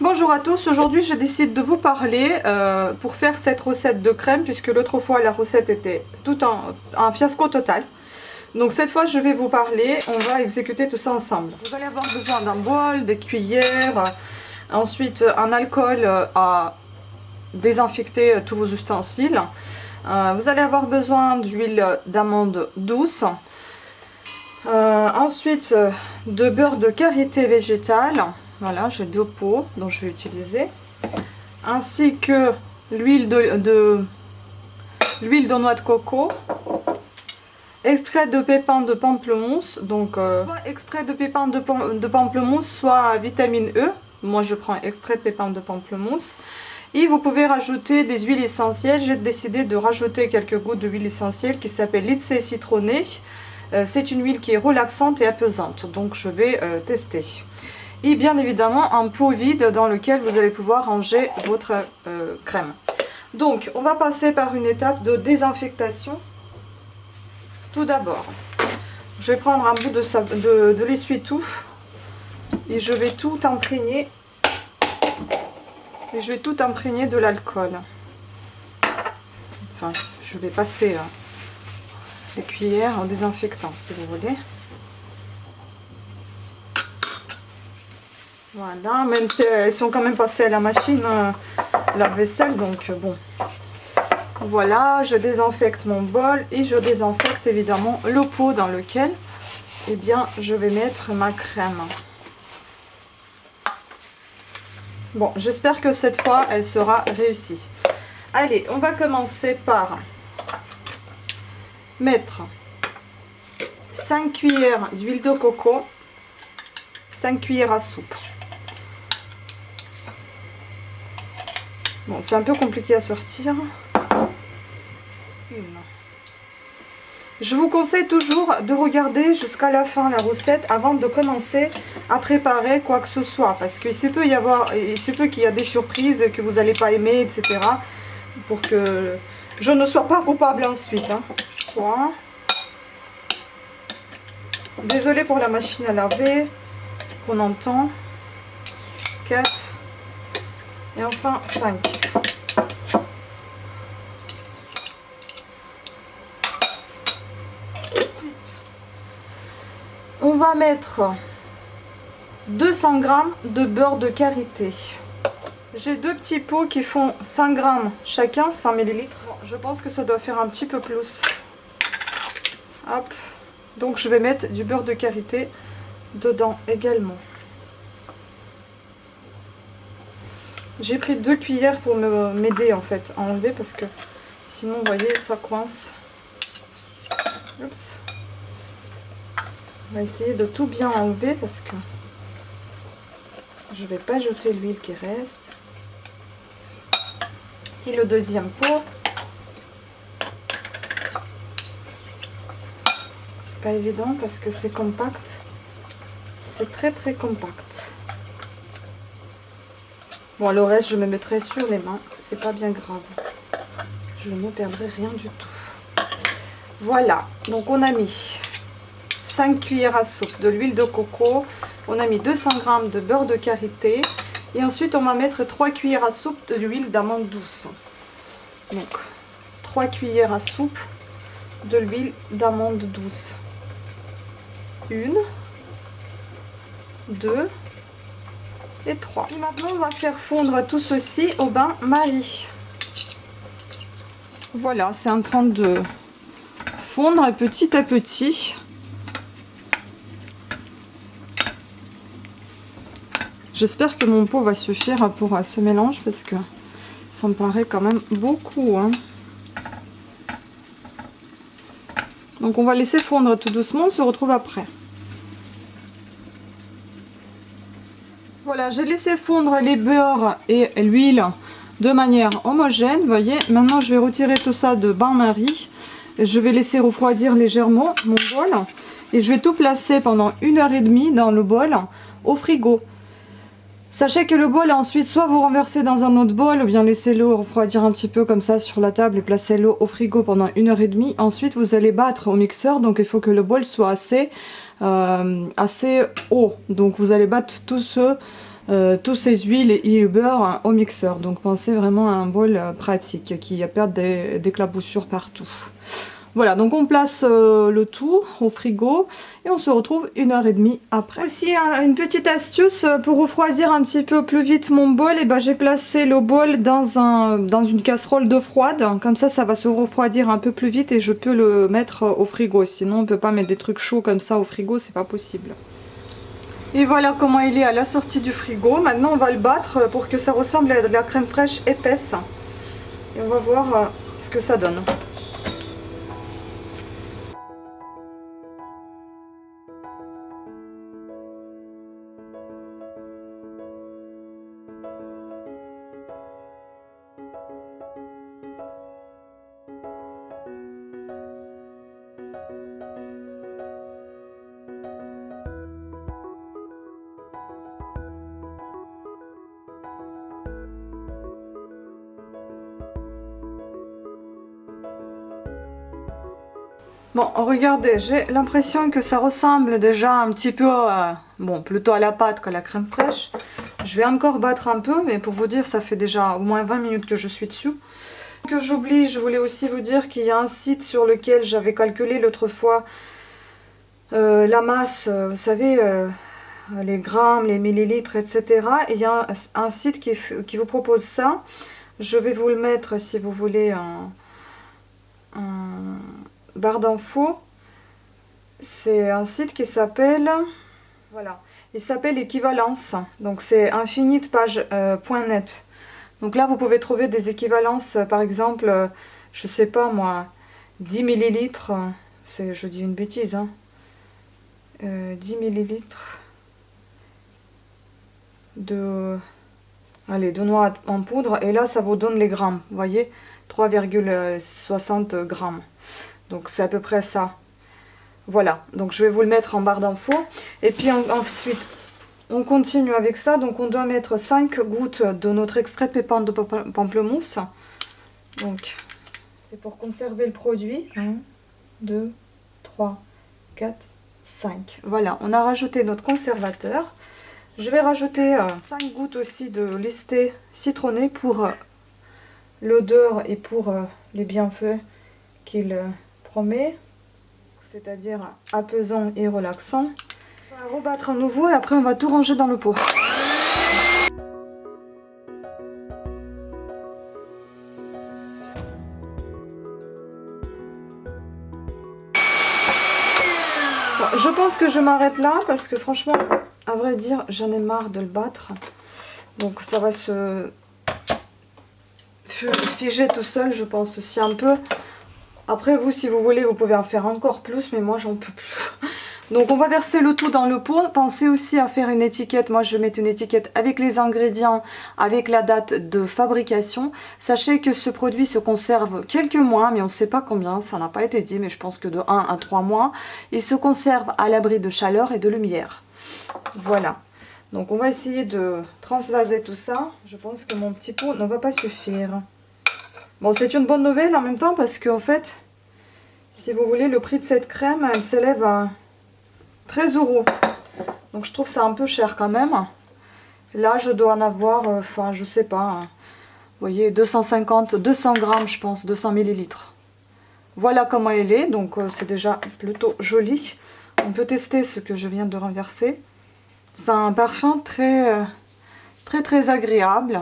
Bonjour à tous, aujourd'hui je décide de vous parler pour faire cette recette de crème puisque l'autre fois la recette était tout un fiasco total. Donc cette fois je vais vous parler, on va exécuter tout ça ensemble. Vous allez avoir besoin d'un bol, des cuillères, ensuite un alcool à désinfecter tous vos ustensiles. Vous allez avoir besoin d'huile d'amande douce. Ensuite de beurre de karité végétal. Voilà, j'ai 2 pots dont je vais utiliser, ainsi que l'huile de noix de coco, extrait de pépins de pamplemousse, donc soit extrait de pépins de pamplemousse, soit vitamine E. Moi je prends extrait de pépins de pamplemousse. Et vous pouvez rajouter des huiles essentielles. J'ai décidé de rajouter quelques gouttes d'huile essentielle qui s'appelle Litse citronnée. C'est une huile qui est relaxante et apaisante, donc je vais tester. Et bien évidemment un pot vide dans lequel vous allez pouvoir ranger votre crème. Donc on va passer par une étape de désinfectation. Tout d'abord, je vais prendre un bout de l'essuie-tout et je vais tout imprégner. Et je vais tout imprégner de l'alcool. Enfin, je vais passer les cuillères en désinfectant si vous voulez. Voilà, même si elles sont quand même passées à la machine lave-vaisselle, donc bon. Voilà, je désinfecte mon bol et je désinfecte évidemment le pot dans lequel je vais mettre ma crème. Bon, j'espère que cette fois elle sera réussie. Allez, on va commencer par mettre 5 cuillères d'huile de coco, 5 cuillères à soupe. Bon, c'est un peu compliqué à sortir. Je vous conseille toujours de regarder jusqu'à la fin la recette avant de commencer à préparer quoi que ce soit. Parce qu'il se peut qu'il y a des surprises que vous n'allez pas aimer, etc. Pour que je ne sois pas coupable ensuite. 3. Désolée pour la machine à laver qu'on entend. 4. Et enfin 5. Ensuite, on va mettre 200 g de beurre de karité. J'ai 2 petits pots qui font 5 g chacun, 100 ml. Je pense que ça doit faire un petit peu plus. Hop. Donc je vais mettre du beurre de karité dedans également. J'ai pris 2 cuillères pour m'aider en fait à enlever parce que sinon vous voyez ça coince. Oups. On va essayer de tout bien enlever parce que je vais pas jeter l'huile qui reste. Et le deuxième pot. C'est pas évident parce que c'est compact. C'est très compact. Bon, le reste, je me mettrai sur les mains. C'est pas bien grave. Je ne perdrai rien du tout. Voilà. Donc, on a mis 5 cuillères à soupe de l'huile de coco. On a mis 200 g de beurre de karité. Et ensuite, on va mettre 3 cuillères à soupe de l'huile d'amande douce. Donc, 3 cuillères à soupe de l'huile d'amande douce. 1, 2 et 3. Et maintenant, on va faire fondre tout ceci au bain-marie. Voilà, c'est en train de fondre petit à petit. J'espère que mon pot va suffire pour ce mélange parce que ça me paraît quand même beaucoup. Donc on va laisser fondre tout doucement, on se retrouve après. Voilà, j'ai laissé fondre les beurres et l'huile de manière homogène. Vous voyez, maintenant je vais retirer tout ça de bain-marie. Je vais laisser refroidir légèrement mon bol. Et je vais tout placer pendant 1h30 dans le bol au frigo. Sachez que le bol ensuite, soit vous renversez dans un autre bol ou bien laissez-le refroidir un petit peu comme ça sur la table et placez-le au frigo pendant 1h30. Ensuite, vous allez battre au mixeur, donc il faut que le bol soit assez haut. Donc vous allez battre tout ce tous ces huiles et le beurre au mixeur. Donc pensez vraiment à un bol pratique qui a peur d'éclaboussures partout. Voilà, donc on place le tout au frigo et on se retrouve 1h30 après. Aussi, une petite astuce pour refroidir un petit peu plus vite mon bol, et ben, j'ai placé le bol dans une casserole d'eau froide. Comme ça va se refroidir un peu plus vite et je peux le mettre au frigo. Sinon, on peut pas mettre des trucs chauds comme ça au frigo, c'est pas possible. Et voilà comment il est à la sortie du frigo. Maintenant, on va le battre pour que ça ressemble à de la crème fraîche épaisse. Et on va voir ce que ça donne. Bon, regardez, j'ai l'impression que ça ressemble déjà un petit peu bon, plutôt à la pâte qu'à la crème fraîche. Je vais encore battre un peu, mais pour vous dire, ça fait déjà au moins 20 minutes que je suis dessus. Que j'oublie, je voulais aussi vous dire qu'il y a un site sur lequel j'avais calculé l'autre fois la masse, vous savez, les grammes, les millilitres, etc. Et il y a un site qui vous propose ça. Je vais vous le mettre si vous voulez en barre d'infos. C'est un site qui s'appelle, voilà, il s'appelle Équivalence. Donc c'est infinitepage.net. Donc là vous pouvez trouver des équivalences, par exemple, je sais pas moi, 10 millilitres, je dis une bêtise, hein, 10 millilitres de noix en poudre, et là ça vous donne les grammes, vous voyez, 3,60 grammes. Donc c'est à peu près ça. Voilà, donc je vais vous le mettre en barre d'infos. Et puis ensuite, on continue avec ça. Donc on doit mettre 5 gouttes de notre extrait de pépins de pamplemousse. Donc c'est pour conserver le produit. 1, 2, 3, 4, 5. Voilà, on a rajouté notre conservateur. Je vais rajouter 5 gouttes aussi de lysté citronné pour l'odeur et pour les bienfaits qu'il promet, c'est-à-dire apaisant et relaxant. On va rebattre à nouveau et après on va tout ranger dans le pot. Bon, je pense que je m'arrête là parce que franchement, à vrai dire, j'en ai marre de le battre. Donc ça va se figer tout seul, je pense aussi un peu. Après, vous, si vous voulez, vous pouvez en faire encore plus, mais moi, j'en peux plus. Donc, on va verser le tout dans le pot. Pensez aussi à faire une étiquette. Moi, je vais mettre une étiquette avec les ingrédients, avec la date de fabrication. Sachez que ce produit se conserve quelques mois, mais on ne sait pas combien. Ça n'a pas été dit, mais je pense que de 1 à 3 mois. Il se conserve à l'abri de chaleur et de lumière. Voilà. Donc, on va essayer de transvaser tout ça. Je pense que mon petit pot ne va pas suffire. Bon, c'est une bonne nouvelle en même temps parce qu'en fait, si vous voulez, le prix de cette crème, elle s'élève à 13 €. Donc je trouve ça un peu cher quand même. Là, je dois en avoir, enfin, je sais pas, hein, vous voyez, 250, 200 grammes, je pense, 200 millilitres. Voilà comment elle est, donc c'est déjà plutôt joli. On peut tester ce que je viens de renverser. C'est un parfum très, très agréable.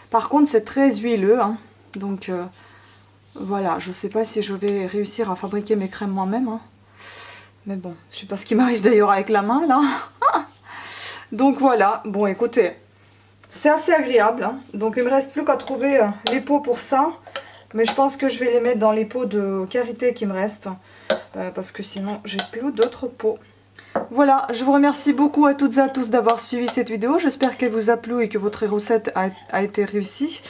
Par contre, c'est très huileux, hein. Donc voilà, je sais pas si je vais réussir à fabriquer mes crèmes moi-même, hein. Mais bon, je sais pas ce qui m'arrive d'ailleurs avec la main, là. Donc voilà, bon écoutez, c'est assez agréable, hein. Donc il me reste plus qu'à trouver les pots pour ça. Mais je pense que je vais les mettre dans les pots de karité qui me restent. Parce que sinon, j'ai plus d'autres pots. Voilà, je vous remercie beaucoup à toutes et à tous d'avoir suivi cette vidéo. J'espère qu'elle vous a plu et que votre recette a été réussie.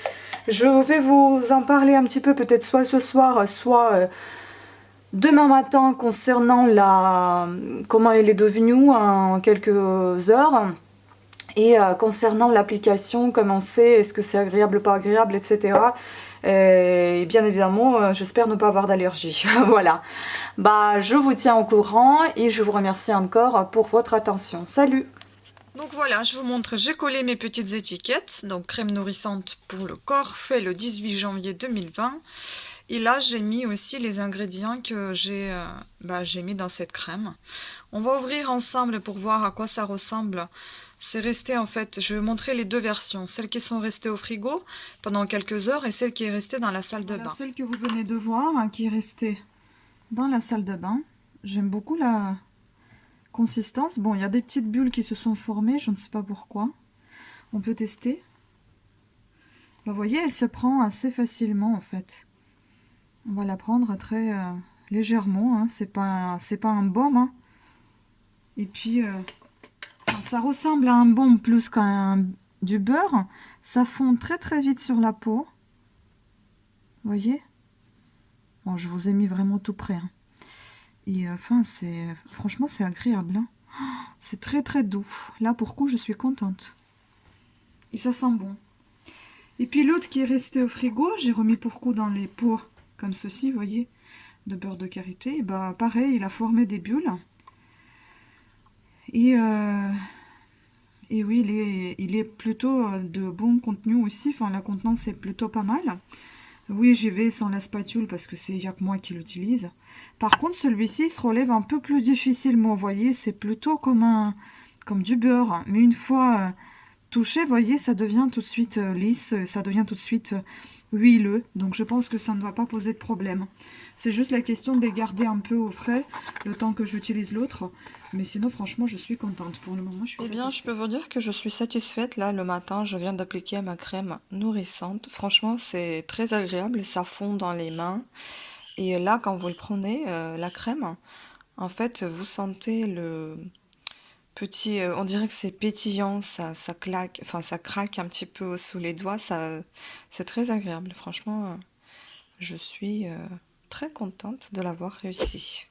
Je vais vous en parler un petit peu, peut-être soit ce soir, soit demain matin, concernant comment elle est devenue en quelques heures. Et concernant l'application, comment c'est, est-ce que c'est agréable, pas agréable, etc. Et bien évidemment, j'espère ne pas avoir d'allergie. Voilà. Bah, je vous tiens au courant et je vous remercie encore pour votre attention. Salut! Donc voilà, je vous montre, j'ai collé mes petites étiquettes. Donc crème nourrissante pour le corps, fait le 18 janvier 2020. Et là, j'ai mis aussi les ingrédients que j'ai mis dans cette crème. On va ouvrir ensemble pour voir à quoi ça ressemble. C'est resté en fait, je vais vous montrer les deux versions. Celles qui sont restées au frigo pendant quelques heures et celle qui est restée dans la salle de bain. Celle que vous venez de voir, hein, qui est restée dans la salle de bain. J'aime beaucoup la consistance. Bon, il y a des petites bulles qui se sont formées, je ne sais pas pourquoi. On peut tester. Vous voyez, elle se prend assez facilement en fait. On va la prendre très légèrement, hein. C'est pas un baume. Hein. Et puis, ça ressemble à un baume plus qu'à du beurre. Ça fond très très vite sur la peau. Vous voyez? Bon, je vous ai mis vraiment tout près. Hein. Et enfin, franchement, c'est agréable. Hein. C'est très très doux. Là, pour coup, je suis contente. Et ça sent bon. Et puis l'autre qui est resté au frigo, j'ai remis pour coup dans les pots comme ceci, vous voyez, de beurre de karité. Et bah, pareil, il a formé des bulles. Et oui, il est plutôt de bon contenu aussi. Enfin, la contenance est plutôt pas mal. Oui, j'y vais sans la spatule parce que il n'y a que moi qui l'utilise. Par contre, celui-ci il se relève un peu plus difficilement. Vous voyez, c'est plutôt comme du beurre. Mais une fois touché, vous voyez, ça devient tout de suite lisse. Ça devient tout de suite huileux. Donc, je pense que ça ne va pas poser de problème. C'est juste la question de les garder un peu au frais le temps que j'utilise l'autre. Mais sinon, franchement, je suis contente. Pour le moment, je suis satisfaite. Eh bien, je peux vous dire que je suis satisfaite. Là, le matin, je viens d'appliquer ma crème nourrissante. Franchement, c'est très agréable. Ça fond dans les mains. Et là, quand vous le prenez, la crème, en fait, vous sentez le petit... on dirait que c'est pétillant, ça claque, enfin, ça craque un petit peu sous les doigts. C'est très agréable. Franchement, je suis très contente de l'avoir réussi.